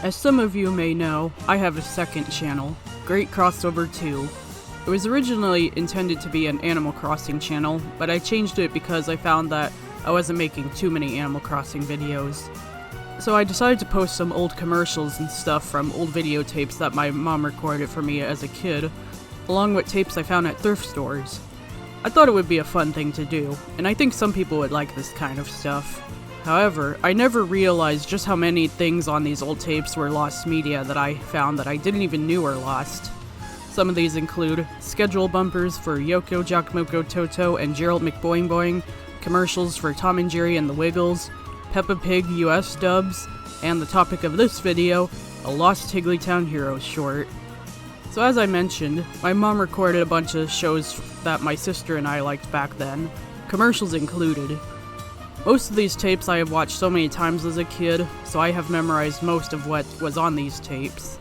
As some of you may know, I have a second channel, Great Crossover 2. It was originally intended to be an Animal Crossing channel, but I changed it because I found that I wasn't making too many Animal Crossing videos. So I decided to post some old commercials and stuff from old videotapes that my mom recorded for me as a kid, along with tapes I found at thrift stores. I thought it would be a fun thing to do, and I think some people would like this kind of stuff. However, I never realized just how many things on these old tapes were lost media that I found that I didn't even knew were lost. Some of these include schedule bumpers for Yoko Jockmoko Toto and Gerald McBoing Boing, commercials for Tom and Jerry and the Wiggles, Peppa Pig US dubs, and the topic of this video, a lost Higglytown Heroes short. So as I mentioned, my mom recorded a bunch of shows that my sister and I liked back then, commercials included. Most of these tapes I have watched so many times as a kid, so I have memorized most of what was on these tapes.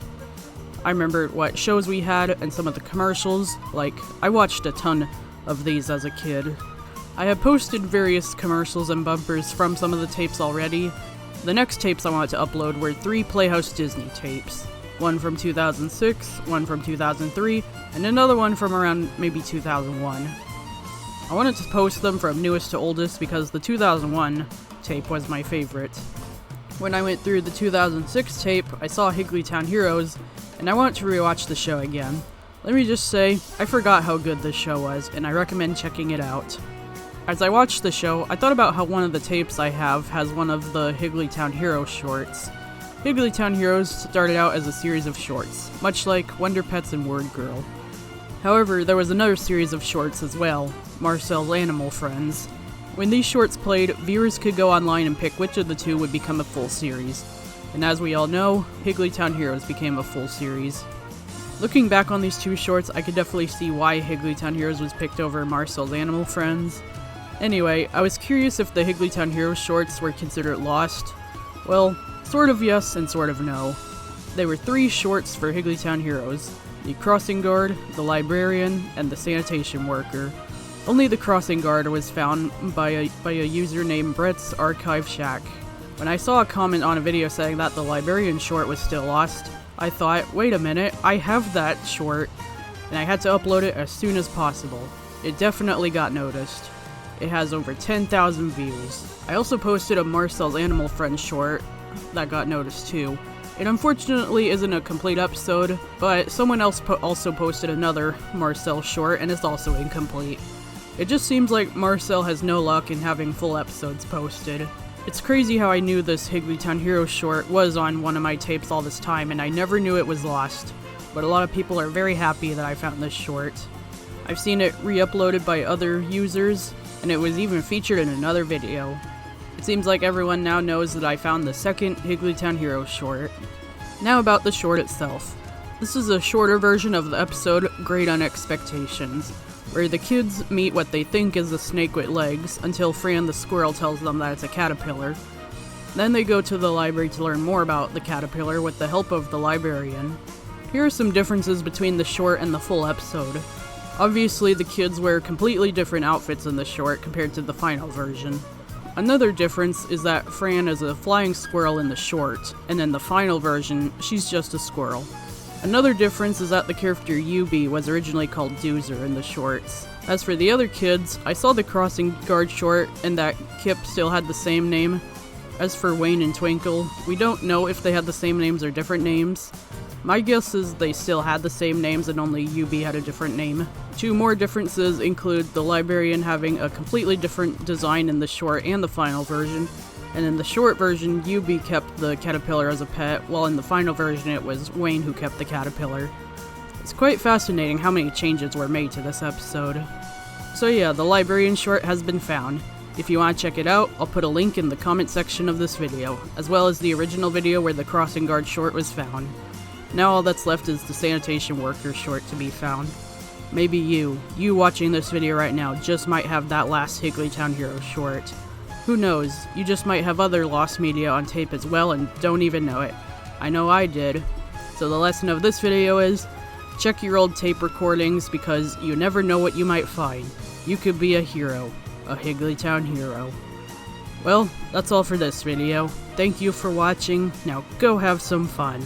I remember what shows we had and some of the commercials, like, I watched a ton of these as a kid. I have posted various commercials and bumpers from some of the tapes already. The next tapes I wanted to upload were 3 Playhouse Disney tapes. One from 2006, one from 2003, and another one from around maybe 2001. I wanted to post them from newest to oldest because the 2001 tape was my favorite. When I went through the 2006 tape, I saw Higglytown Heroes, and I wanted to rewatch the show again. Let me just say, I forgot how good this show was, and I recommend checking it out. As I watched the show, I thought about how one of the tapes I have has one of the Higglytown Heroes shorts. Higglytown Heroes started out as a series of shorts, much like Wonder Pets and Word Girl. However, there was another series of shorts as well, Marcel's Animal Friends. When these shorts played, viewers could go online and pick which of the two would become a full series. And as we all know, Higglytown Heroes became a full series. Looking back on these two shorts, I could definitely see why Higglytown Heroes was picked over Marcel's Animal Friends. Anyway, I was curious if the Higglytown Heroes shorts were considered lost. Well, sort of yes and sort of no. There were 3 shorts for Higglytown Heroes: the crossing guard, the librarian, and the sanitation worker. Only the crossing guard was found by a user named Brett's Archive Shack. When I saw a comment on a video saying that the librarian short was still lost, I thought, wait a minute, I have that short, and I had to upload it as soon as possible. It definitely got noticed. It has over 10,000 views. I also posted a Marcel's Animal Friends short that got noticed too. It unfortunately isn't a complete episode, but someone else also posted another Marcel short and it's also incomplete. It just seems like Marcel has no luck in having full episodes posted. It's crazy how I knew this Higglytown Heroes short was on one of my tapes all this time and I never knew it was lost, but a lot of people are very happy that I found this short. I've seen it re-uploaded by other users, and it was even featured in another video. It seems like everyone now knows that I found the second Higglytown Heroes short. Now about the short itself. This is a shorter version of the episode Great Unexpectations, where the kids meet what they think is a snake with legs until Fran the squirrel tells them that it's a caterpillar. Then they go to the library to learn more about the caterpillar with the help of the librarian. Here are some differences between the short and the full episode. Obviously, the kids wear completely different outfits in the short compared to the final version. Another difference is that Fran is a flying squirrel in the short, and in the final version, she's just a squirrel. Another difference is that the character Yubi was originally called Doozer in the shorts. As for the other kids, I saw the crossing guard short and that Kip still had the same name. As for Wayne and Twinkle, we don't know if they had the same names or different names. My guess is they still had the same names and only Yubi had a different name. 2 more differences include the librarian having a completely different design in the short and the final version, and in the short version, Yubi kept the caterpillar as a pet, while in the final version it was Wayne who kept the caterpillar. It's quite fascinating how many changes were made to this episode. So yeah, the librarian short has been found. If you want to check it out, I'll put a link in the comment section of this video, as well as the original video where the crossing guard short was found. Now all that's left is the sanitation worker short to be found. Maybe you watching this video right now just might have that last Higglytown Heroes short. Who knows, you just might have other lost media on tape as well and don't even know it. I know I did. So the lesson of this video is, check your old tape recordings because you never know what you might find. You could be a hero, a Higglytown hero. Well, that's all for this video. Thank you for watching. Now go have some fun.